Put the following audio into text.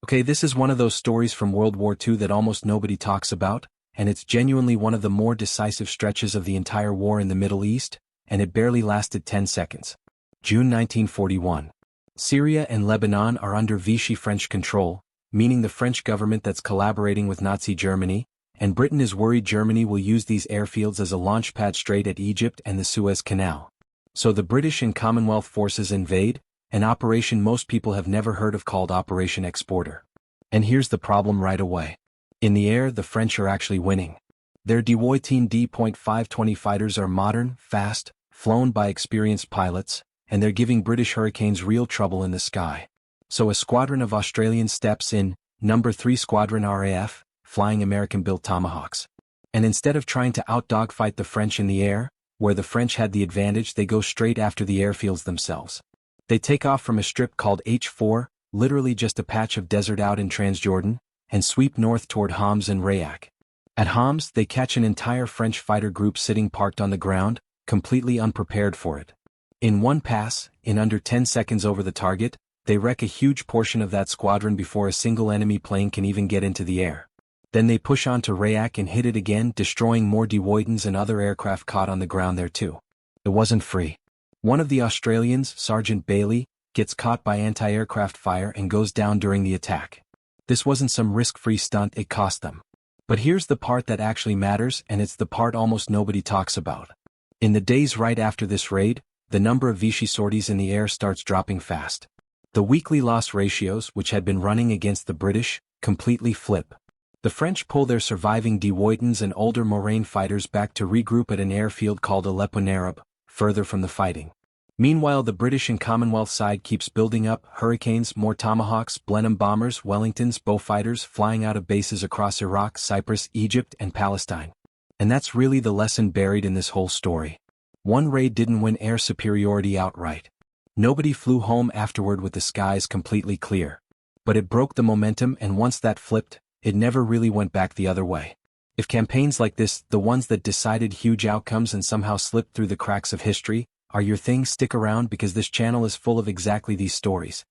Okay, this is one of those stories from World War II that almost nobody talks about, and it's genuinely one of the more decisive stretches of the entire war in the Middle East, and it barely lasted 10 seconds. June 1941. Syria and Lebanon are under Vichy French control, meaning the French government that's collaborating with Nazi Germany, and Britain is worried Germany will use these airfields as a launchpad straight at Egypt and the Suez Canal. So the British and Commonwealth forces invade, an operation most people have never heard of called Operation Exporter. And here's the problem right away. In the air, the French are actually winning. Their Dewoitin D.520 fighters are modern, fast, flown by experienced pilots, and they're giving British Hurricanes real trouble in the sky. So a squadron of Australians steps in, No. 3 Squadron RAF, flying American-built Tomahawks. And instead of trying to out-dogfight the French in the air, where the French had the advantage, they go straight after the airfields themselves. They take off from a strip called H4, literally just a patch of desert out in Transjordan, and sweep north toward Homs and Rayak. At Homs, they catch an entire French fighter group sitting parked on the ground, completely unprepared for it. In one pass, in under 10 seconds over the target, they wreck a huge portion of that squadron before a single enemy plane can even get into the air. Then they push on to Rayak and hit it again, destroying more Dewoitins and other aircraft caught on the ground there too. It wasn't free. One of the Australians, Sergeant Bailey, gets caught by anti-aircraft fire and goes down during the attack. This wasn't some risk-free stunt, it cost them. But here's the part that actually matters, and it's the part almost nobody talks about. In the days right after this raid, the number of Vichy sorties in the air starts dropping fast. The weekly loss ratios, which had been running against the British, completely flip. The French pull their surviving Dewoitins and older Morane fighters back to regroup at an airfield called Aleppo Narab, further from the fighting. Meanwhile, the British and Commonwealth side keeps building up Hurricanes, more Tomahawks, Blenheim bombers, Wellingtons, Beaufighters flying out of bases across Iraq, Cyprus, Egypt, and Palestine. And that's really the lesson buried in this whole story. One raid didn't win air superiority outright. Nobody flew home afterward with the skies completely clear. But it broke the momentum, and once that flipped, it never really went back the other way. If campaigns like this, the ones that decided huge outcomes and somehow slipped through the cracks of history, are your thing, stick around because this channel is full of exactly these stories.